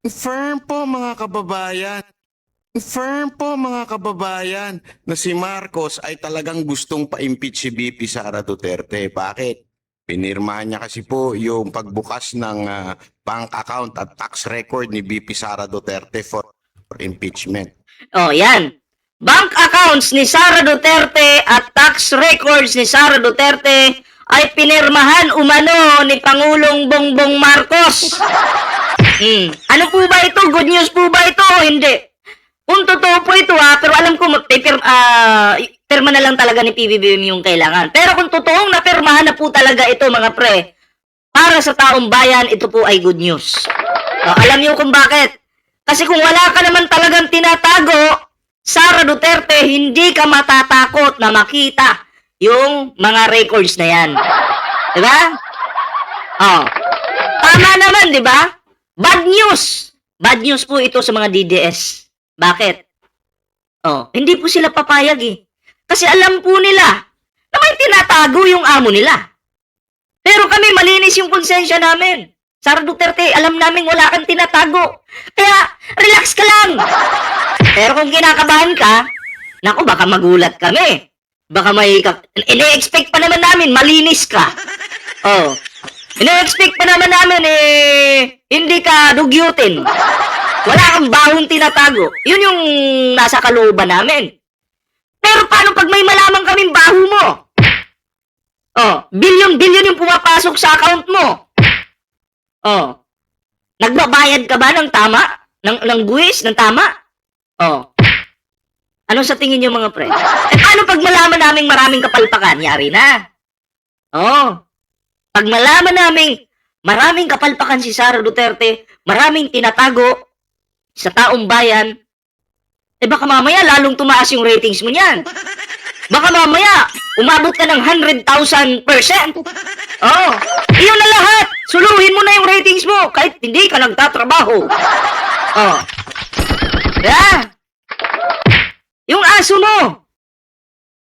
Firm po mga kababayan. Firm po mga kababayan na si Marcos ay talagang gustong pa-impeach si VP Sara Duterte. Bakit? Pinirmahan niya kasi po yung pagbukas ng bank account at tax record ni VP Sara Duterte for impeachment. Oh, yan. Bank accounts ni Sara Duterte at tax records ni Sara Duterte ay pinirmahan umano ni Pangulong Bongbong Marcos. Ano po ba ito? Good news po ba ito? Hindi. Kung totoo po ito pero alam ko pirma na lang talaga ni PBBM yung kailangan. Pero kung totoong napirmahan na po talaga ito mga pre, para sa taong bayan, ito po ay good news. Alam niyo kung bakit? Kasi kung wala ka naman talagang tinatago, Sara Duterte, hindi ka matatakot na makita yung mga records na yan. Diba? Tama naman, diba? Bad news. Bad news po ito sa mga DDS. Bakit? Hindi po sila papayag eh. Kasi alam po nila na may tinatago yung amo nila. Pero kami, malinis yung konsensya namin. Sara Duterte, alam namin wala kang tinatago. Kaya, relax ka lang. Pero kung kinakabahan ka, naku, baka magulat kami. Baka may... Ine-expect pa naman namin, malinis ka. Ine-expect pa naman namin, hindi ka dugyutin. Wala kang bahong tinatago. Yun yung nasa kalooban namin. Pero paano pag may malaman kaming baho mo? Bilyon-bilyon yung pumapasok sa account mo. Nagbabayad ka ba ng tama? Ng buwis? Ng tama? Ano sa tingin niyo mga pre? Paano pag malaman naming maraming kapalpakan? Yari na. Pag malaman naming maraming kapalpakan si Sara Duterte, maraming tinatago sa taong bayan, baka mamaya lalong tumaas yung ratings mo niyan. Baka mamaya, umabot ka ng 100,000%. Iyon na lahat. Suluhin mo na yung ratings mo kahit hindi ka nagtatrabaho. Yung aso mo,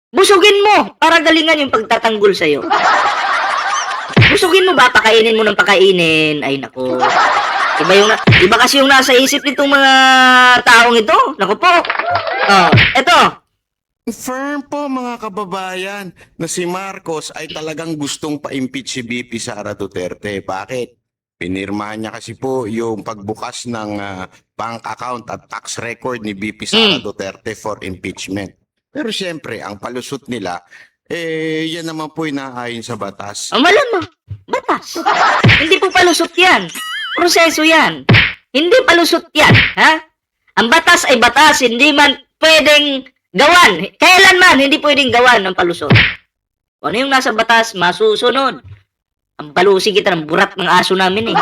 busugin mo para galingan yung pagtatanggol sa'yo. Busugin mo ba? Pakainin mo ng pakainin. Ay, nako. Iba kasi yung nasa isip nitong mga taong ito. Nako po. Eto. Firm po mga kababayan na si Marcos ay talagang gustong pa-impeach si VP Sara Duterte. Bakit? Pinirmahan niya kasi po yung pagbukas ng bank account at tax record ni VP Sara Duterte for impeachment. Pero siyempre, ang palusot nila, yan naman po inaayon sa batas. Malamang, batas. Hindi po palusot yan. Proseso yan. Hindi palusot yan. Ang batas ay batas. Hindi man pwedeng gawan. Kailanman, hindi pwedeng gawan ng palusot. Ano yung nasa batas, masusunod. Ang palusi kita ng burat ng aso namin eh.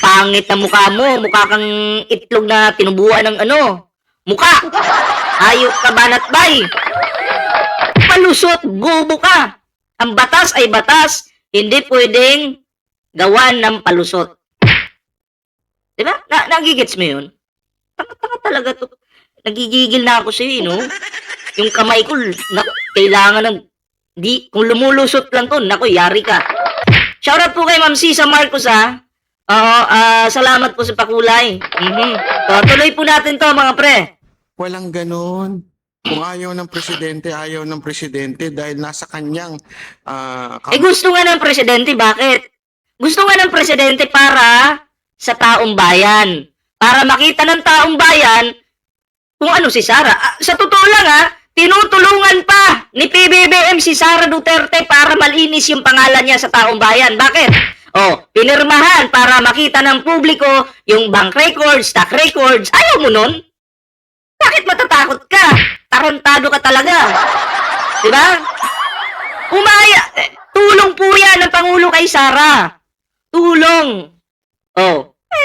Pangit na mukha mo. Mukha kang itlog na tinubuan ng mukha. Hayop ka banat-bay. Palusot, bobo ka. Ang batas ay batas. Hindi pwedeng gawan ng palusot. Diba? Nagigits mo yun? Tanga-tanga talaga to. Nagigigil na ako sa'yo, no? Yung kamay ko, kailangan ng... kung lumulusot lang to, naku, yari ka. Shoutout po kay Ma'am Cisa Marcos, salamat po sa pakulay. Tuloy po natin to, mga pre. Walang ganon. Kung ayaw ng presidente dahil nasa kanyang... gusto nga ng presidente, bakit? Gusto nga ng presidente para sa taong bayan. Para makita ng taong bayan kung ano si Sara. Sa totoo lang tinutulungan pa ni PBBM si Sara Duterte para malinis yung pangalan niya sa taong bayan. Bakit? Pinirmahan para makita ng publiko yung bank records, stock records. Ayaw mo nun? Bakit matatakot ka? Tarantado ka talaga. Diba? Tulong po yan ng Pangulo kay Sara. Tulong.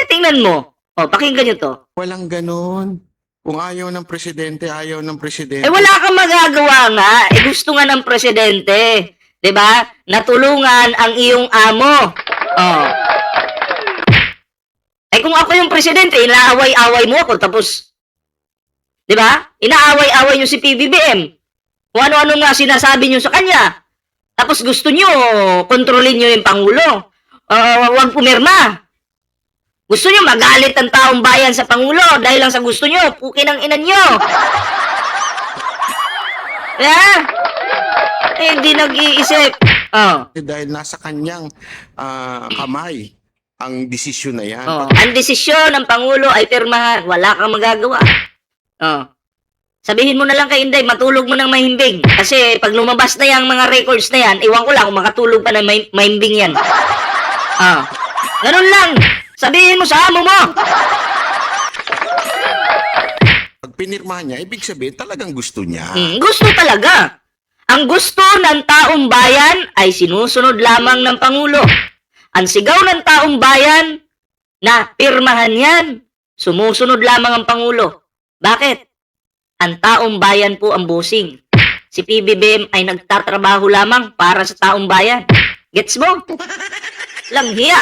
Tingnan mo. Pakinggan nyo to. Walang ganon. Kung ayaw ng presidente, ayaw ng presidente. Wala kang magagawa nga. Gusto nga ng presidente. Diba? Natulungan ang iyong amo. Kung ako yung presidente, inaaway-away mo ako. Tapos, diba? Inaaway-away nyo si PBBM. Kung ano-ano nga sinasabi nyo sa kanya. Tapos gusto nyo, kontrolin nyo yung Pangulo. Huwag pumirma. Gusto nyo magalit ang taong bayan sa Pangulo dahil lang sa gusto nyo, pukin ang inan nyo. Hindi nag-iisip. Oh. Dahil nasa kanyang kamay ang desisyon na yan. Oh. Ang desisyon ng Pangulo ay pirmahan. Wala kang magagawa. Oh. Sabihin mo na lang kay Inday, matulog mo ng mahimbing. Kasi pag lumabas na yung mga records na yan, iwan ko lang kung makatulog pa ng mahimbing yan. Oh. Ganun lang. Sabihin mo sa amo mo. Pag pinirmahan niya, ibig sabihin talagang gusto niya. Gusto talaga. Ang gusto ng taong bayan ay sinusunod lamang ng Pangulo. Ang sigaw ng taong bayan na pirmahan yan, sumusunod lamang ang Pangulo. Bakit? Ang taong bayan po ang bossing. Si PBBM ay nagtatrabaho lamang para sa taong bayan. Gets mo? Langhiya.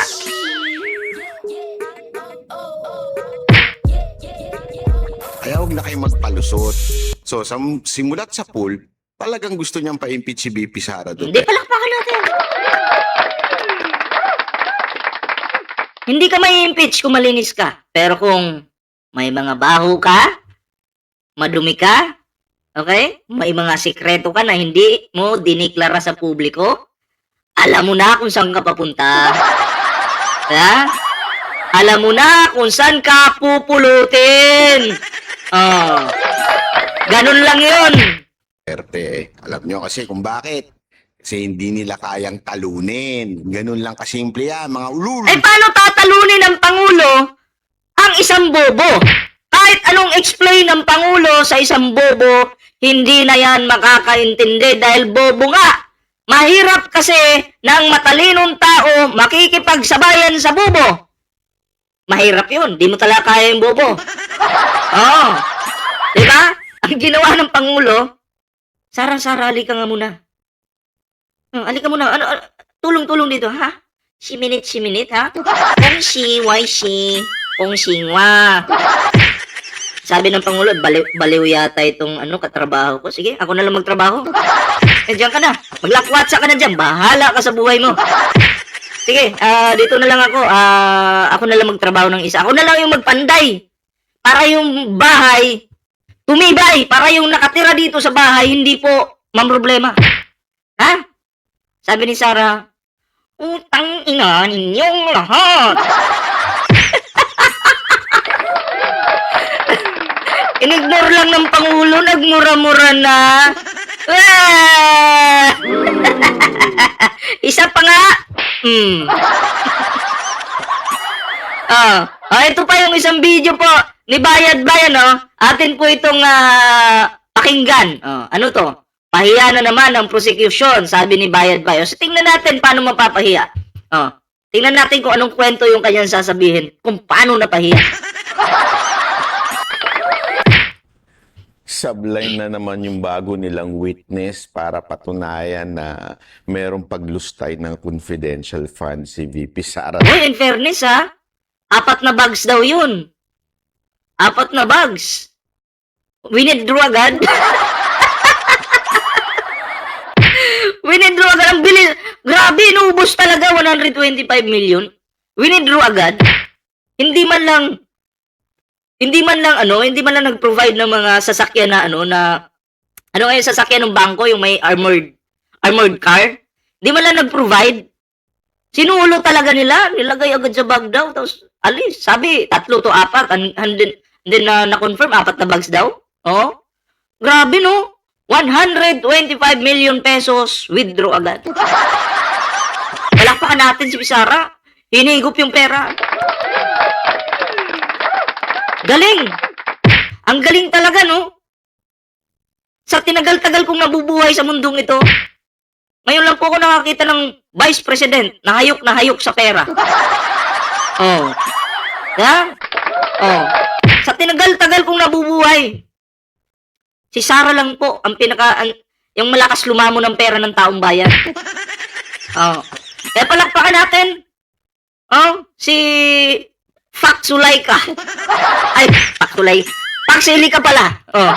Kaya huwag na kayo magpalusot. So, simulat sa pool, talagang gusto niyang pa-impeach si VP Sara Hindi, Duterte. palakpakan natin. Hindi ka may impeach kung malinis ka. Pero kung may mga baho ka, madumi ka, okay? May mga sikreto ka na hindi mo diniklara sa publiko, alam mo na kung saan ka papunta. Ha? Alam mo na kung saan ka pupulutin. Oh. Ganun lang yun. Duterte. Alam niyo kasi kung bakit. Kasi hindi nila kayang talunin. Ganun lang kasimple yan, mga ulul. Eh, paano tatalunin ng Pangulo ang isang bobo? Kahit anong explain ng Pangulo sa isang bobo, hindi na yan makakaintindi dahil bobo nga. Mahirap kasi ng matalinong tao makikipagsabayan sa bobo. Mahirap yun. Di mo talaga kaya yung bobo. Oo. Diba? Ang ginawa ng Pangulo, Sara, halika nga muna. Halika muna. Tulong-tulong dito, ha? Si minute, ha? Kung si, why si, kung singwa. Sabi ng Pangulo, baliw yata itong katrabaho ko. Sige, ako na lang magtrabaho. Diyan ka na. Maglakwatsa ka na dyan. Bahala ka sa buhay mo. Sige, dito na lang ako. Ako na lang magtrabaho ng isa. Ako na lang yung magpanday. Para yung bahay, tumibay. Para yung nakatira dito sa bahay, hindi po mamroblema. Ha? Sabi ni Sara, utang ina ninyong lahat. Inignore lang ng Pangulo, nagmura-mura na. Isa pa nga. Ito pa yung isang video po ni Bayad Bayan, Atin po itong pakinggan. Ano to? Pahiya na naman ang prosecution, sabi ni Bayad Bayan. So, tingnan natin paano mapapahiya. Tingnan natin kung anong kwento yung kanyang sasabihin, kung paano napahiya. Sablay na naman yung bago nilang witness para patunayan na merong paglustay ng confidential fund si VP Sara. Uy, in fairness 4 na bags daw yun. 4 na bags. Winidraw agad. Winidraw agad. Ang bilis. Grabe, inuubos talaga 125 million. Winidraw agad. Hindi man lang nag-provide ng mga sasakyan na sasakyan ng bangko, yung may armored car. Hindi man lang nag-provide. Sinulo talaga nila, nilagay agad sa bag daw, tapos alis. Sabi, 3 to 4, and then na-confirm 4 na bags daw. Oh. Grabe no. 125 million pesos withdraw agad. Palakpakan natin si Sara. Hinigop yung pera. Galing! Ang galing talaga, no? Sa tinagal-tagal kong nabubuhay sa mundong ito, ngayon lang po ako nakakita ng Vice President na hayok sa pera. Oh. Yeah? Oh. Sa tinagal-tagal kong nabubuhay, si Sara lang po ang yung malakas lumamo ng pera ng taong bayan. Oh. Kaya palakpakan natin. Oh, si Faksulay ka. Ay, Faksulay. Paksili ka pala. Oh.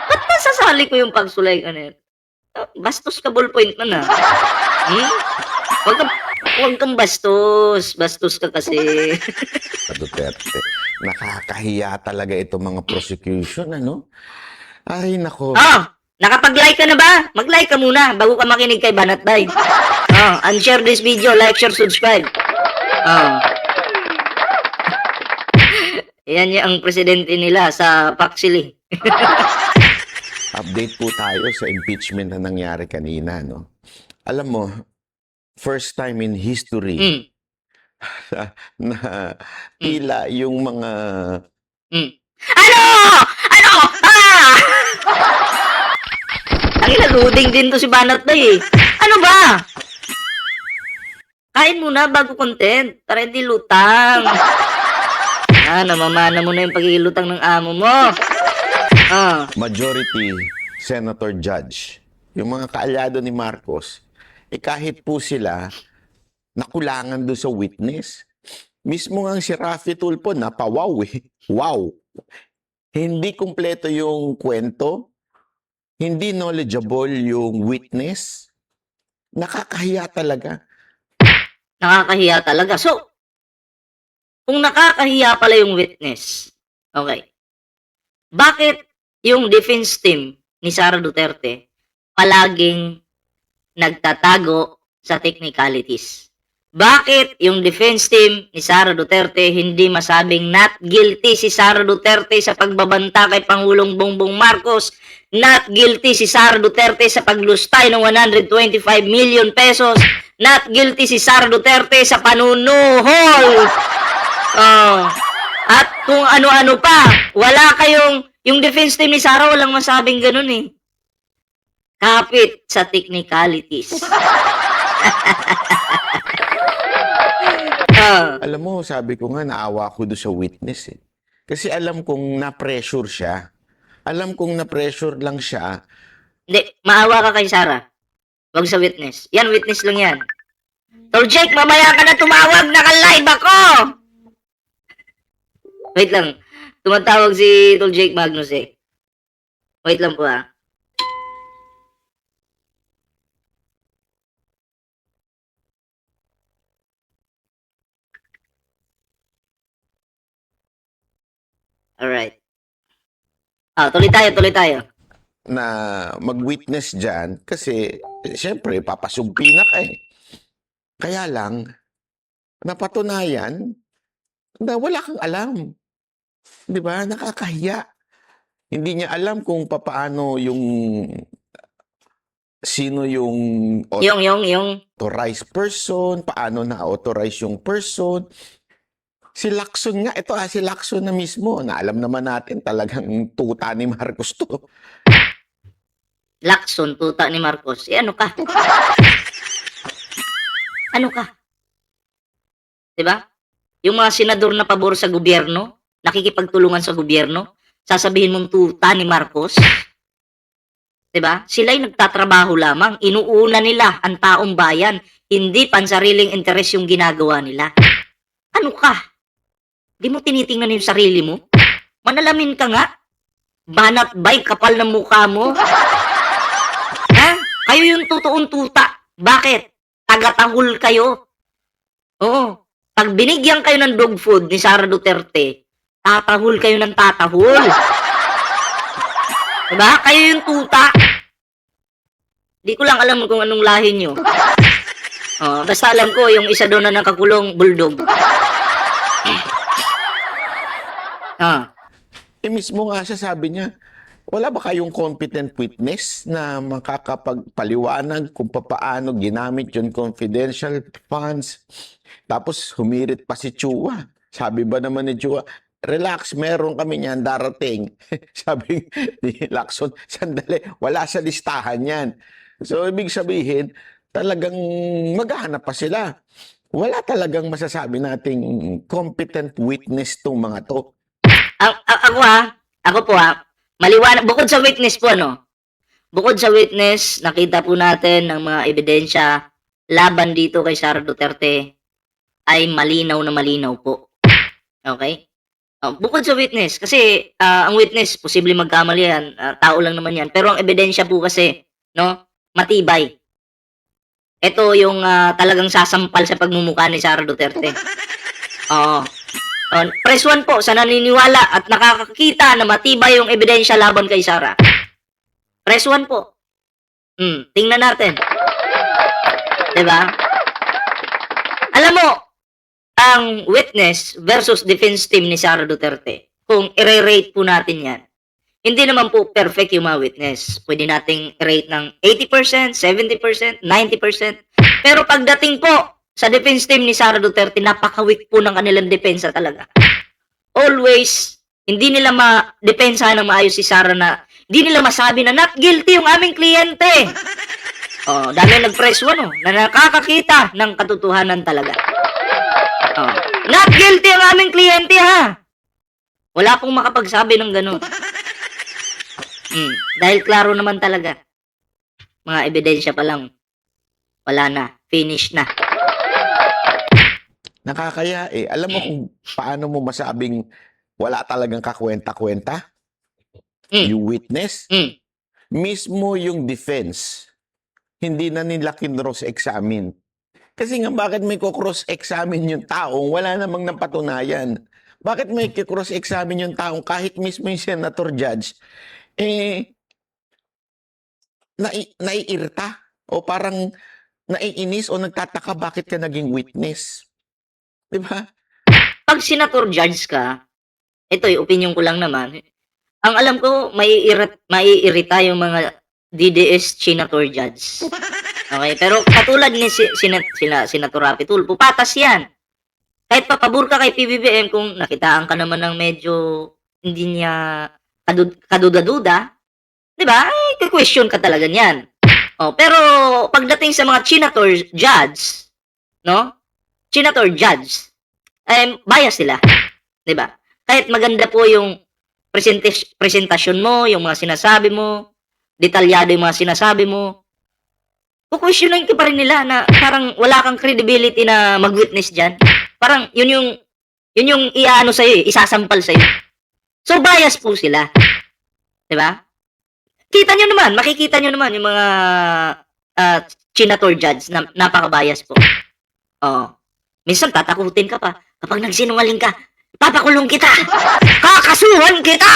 Ba't masasali ko yung Faksulay ka na yun? Bastos ka ballpoint na na. Huwag kang bastos. Bastos ka kasi. Sa Duterte. Nakakahiya talaga itong mga prosecution, ano? Ay, nako. Oh, nakapag-like ka na ba? Mag-like ka muna bago ka makinig kay Banat Bay. Oh, and share this video, like, share, subscribe. Oh. Yan yung presidente nila sa Paxili. Update po tayo sa impeachment na nangyari kanina, no? Alam mo, first time in history Mm. na tila yung mga Mm. Ano? Ano? Ah! Ang loading din to si Banat Bay eh. Ano ba? Kain muna bago content para hindi lutang. Namamana mo na yung pagigilutang ng amo mo. Ah. majority senator judge, yung mga kaalyado ni Marcos, kahit po sila nakulangan doon sa witness. Mismo nga si Raffy Tulfo napawaw eh. Wow! Hindi kumpleto yung kwento, hindi knowledgeable yung witness. Nakakahiya talaga. Nakakahiya talaga. So, kung nakakahiya pala yung witness, okay, bakit yung defense team ni Sara Duterte palaging nagtatago sa technicalities? Bakit yung defense team ni Sara Duterte hindi masabing not guilty si Sara Duterte sa pagbabanta kay Pangulong Bongbong Marcos, not guilty si Sara Duterte sa paglustay ng 125 million pesos, not guilty si Sara Duterte sa panunuhol? Oh. At kung ano-ano pa, wala kayong, yung defense team ni Sara walang masabing ganun eh. Kapit sa technicalities. Alam mo, sabi ko nga, naawa ko doon sa witness eh. Kasi alam kong na-pressure siya. Alam kong na-pressure lang siya. Hindi, maawa ka kay Sara. Huwag sa witness. Yan, witness lang yan. Tol Jake, mamaya ka na tumawag, naka-live ako! Wait lang. Tumatawag si Tol Jake Magnus eh. Wait lang po ah. Alright. Tuloy tayo. Na mag-witness dyan kasi, siyempre, papasugpi na ka eh. Kaya lang, napatunayan na wala kang alam. Di ba? Nakakahiya. Hindi niya alam kung papaano sino yung Yung. authorized person, paano na-authorize yung person. Si Lacson nga, si Lacson na mismo, na alam naman natin talagang tuta ni Marcos to. Lacson, tuta ni Marcos. Ano ka? Ano ka? Diba? Yung mga senador na pabor sa gobyerno, nakikipagtulungan sa gobyerno, sasabihin mong tuta ni Marcos. Diba? Sila'y nagtatrabaho lamang. Inuuna nila ang taong bayan. Hindi pansariling interes yung ginagawa nila. Ano ka? Di mo tinitingnan yung sarili mo? Manalamin ka nga. Banat Bay, kapal ng mukha mo. Ha? Kayo yung totoong tuta. Bakit? Tagatahol kayo. Oo. Pag binigyan kayo ng dog food ni Sara Duterte, tatahol kayo ng tatahol. Diba? Kayo yung tuta. Di ko lang alam kung anong lahi nyo. Basta alam ko, yung isa doon na nakakulong, bulldog. Mismo nga siya, sabi niya, wala ba kayong competent witness na makakapagpaliwanag kung paano ginamit yung confidential funds? Tapos humirit pa si Chua. Sabi ba naman ni Chua, relax, meron kami niyan darating. Sabi ni Lacson, sandali, wala sa listahan yan. So, ibig sabihin, talagang maghahanap pa sila. Wala talagang masasabi nating competent witness tong mga to. Ako po maliwanag, bukod sa witness po, bukod sa witness, nakita po natin ng mga ebidensya laban dito kay Sara Duterte ay malinaw na malinaw po. Okay? Bukod sa witness, kasi ang witness, posible magkamali yan, tao lang naman yan, pero ang ebidensya po kasi, matibay. ito yung talagang sasampal sa pagmumukha ni Sara Duterte. Oo. Press 1 po sa naniniwala at nakakakita na matibay yung ebidensya laban kay Sara. Press 1 po. Tingnan natin. 'Di ba? Alam mo, ang witness versus defense team ni Sara Duterte, kung i-rate po natin yan, hindi naman po perfect yung mga witness. Pwede nating rate ng 80%, 70%, 90%. Pero pagdating po sa defense team ni Sara Duterte, napaka-weak po ng kanilang depensa talaga. Always, hindi nila ma-depensa ng maayos si Sara na hindi nila masabi na not guilty yung aming kliyente. Dami nag-press 1 na nakakakita ng katotohanan talaga. Not guilty ang aming kliyente ha. Wala pong makapagsabi ng ganun. Dahil klaro naman talaga. Mga ebidensya pa lang. Wala na. Finish na. Nakakaya eh. Alam mo kung paano mo masabing wala talagang kakwenta-kwenta? Yung witness? Mismo yung defense, hindi na nila kinross-examine. Kasi nga, bakit may cross-examine yung taong wala namang napatunayan? Bakit may cross-examine yung taong kahit mismo yung senator judge, naiirita o parang naiinis o nagtataka bakit ka naging witness? Di ba? Pag senator judge ka, ito yung opinion ko lang naman, ang alam ko, maiirita yung mga DDS senator judge. Okay, pero katulad ni Senator Rapi Tulfo, patas yan. Kahit papabor ka kay PBBM kung nakitaan ka naman ng medyo hindi niya kaduda-duda, di ba? Ay, question ka talaga niyan. Pero pagdating sa mga senator judge, no? Senator judge, bias sila. Di ba? Kahit maganda po yung presentasyon mo, yung mga sinasabi mo, detalyado yung mga sinasabi mo, kukwestiyonin ka pa rin nila na parang wala kang credibility na mag-witness dyan. Parang yun yung iaano sa'yo, isasampal sa'yo. So, bias po sila. Diba? Makikita nyo naman yung mga senator judge na napaka-bias po. Minsan tatakutin ka pa. Kapag nagsinungaling ka, papakulong kita! Kakasuhan kita!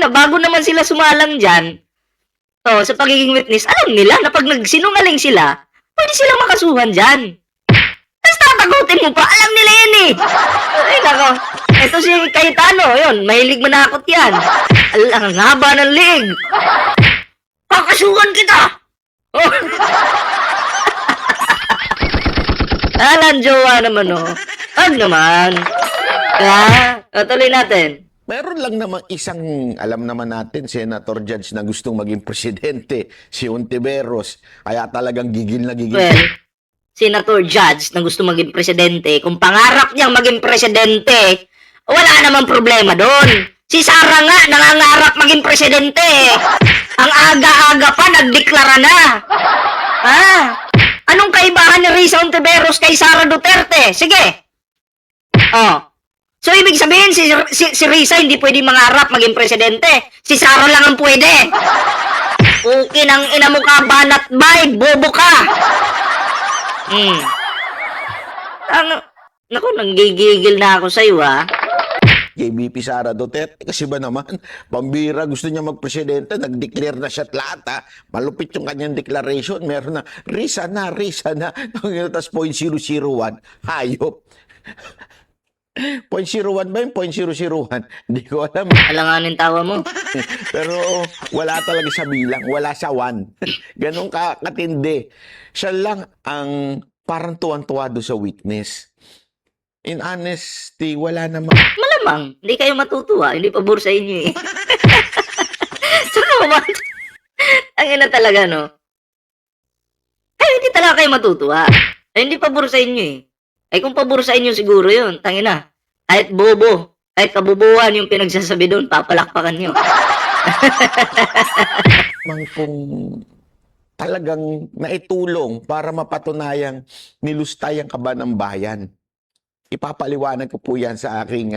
Bago naman sila sumalang dyan, sa pagiging witness, alam nila na pag nagsinungaling sila, pwede silang makasuhan dyan. Tapos tatagutin mo pa, alam nila yan eh. Ay, nako. Ito si Cayetano, yun, mahilig manakot yan. Ang haba ng liig. Kakasuhan kita! Alam, jowa naman, Wag naman. Tuloy natin. Meron lang namang isang, alam naman natin, senator judge na gustong maging presidente, si Ontiveros. Kaya talagang gigil na gigil. Well, senator judge na gusto maging presidente, kung pangarap niyang maging presidente, wala namang problema doon. Si Sara nga, nangangarap maging presidente. Ang aga-aga pa, nagdeklara na. Anong kaibahan ni Risa Ontiveros kay Sara Duterte? Sige. So, ibig sabihin, si Risa hindi pwede mangarap maging presidente. Si Sara lang ang pwede. Okay nang ina mo ka, banat bay, bobo ka. Naku, nanggigigil na ako sa'yo, Kay VP Sara Duterte, kasi ba naman, pambira, gusto niya magpresidente, nag-declare na siya at lahat, malupit yung kanyang declaration, meron na, Risa na, tapos 0.001, hayop. 0.01 ba yung 0.001? Hindi ko alam. Alanganin tawa mo. Pero wala talaga sa bilang, wala sa 1. Ganun katindi. Siya lang ang parang tuwan-tuwa doon sa witness. In honesty, wala namang... Malamang, hindi kayo matutuwa. Hindi pabor sa inyo eh. Saka ba? Ang ina talaga, no? Hindi talaga kayo matutuwa. Hindi pabor sa inyo eh. Kung pabor sa inyo siguro yun, tangina. Kahit bobo, kahit kabubuan yung pinagsasabi doon, papalakpakan nyo. Kung talagang naitulong para mapatunayang nilustay ang kaba ng bayan. Ipapaliwanag ko po yan sa aking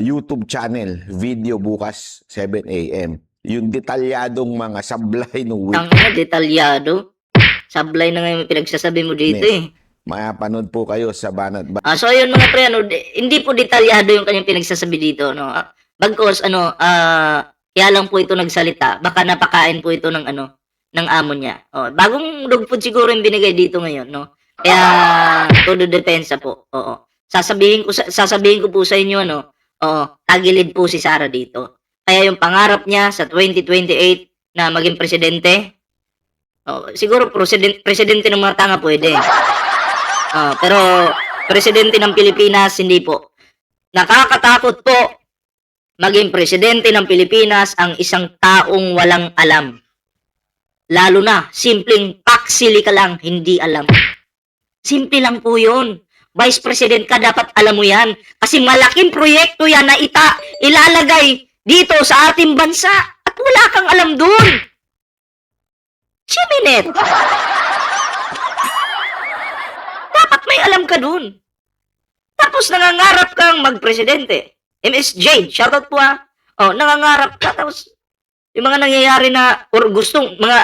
YouTube channel, video bukas 7 a.m. Yung detalyadong mga sablay ng wiki. Tangina, detalyado. Sablay na ngayon yung pinagsasabi mo dito eh. Mapanood po kayo sa Banat So ayun mga pre, hindi po detalyado yung kanyang pinagsasabi dito, no. Bagkos kaya lang po ito nagsalita, baka napakain po ito ng ng amo niya. Bagong dog food siguro yung binigay dito ngayon, no. Kaya todo depensa po. Oo. Sasabihin ko po sa inyo tagilid po si Sara dito. Kaya yung pangarap niya sa 2028 na maging presidente, siguro presidente ng mga tanga pwede. Pero presidente ng Pilipinas, hindi po. Nakakatakot po maging presidente ng Pilipinas ang isang taong walang alam. Lalo na, simpleng paksili ka lang, hindi alam. Simple lang po yun. Vice President ka, dapat alam mo yan. Kasi malaking proyekto yan na ilalagay dito sa ating bansa at wala kang alam dun. Chiminet. Dapat may alam ka dun. Tapos nangangarap kang magpresidente. MSJ, shoutout po ha. Nangangarap ka. Tapos yung mga nangyayari na or mga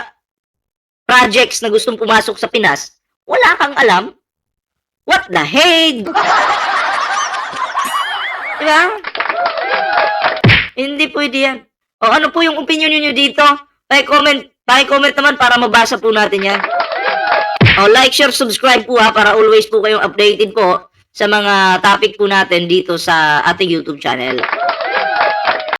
projects na gustong pumasok sa Pinas, wala kang alam. What the heck? Diba? Hindi pwede yan. Ano po yung opinion niyo dito? Paki-comment naman para mabasa po natin yan. Like, share, subscribe po ha para always po kayong updated po sa mga topic po natin dito sa ating YouTube channel.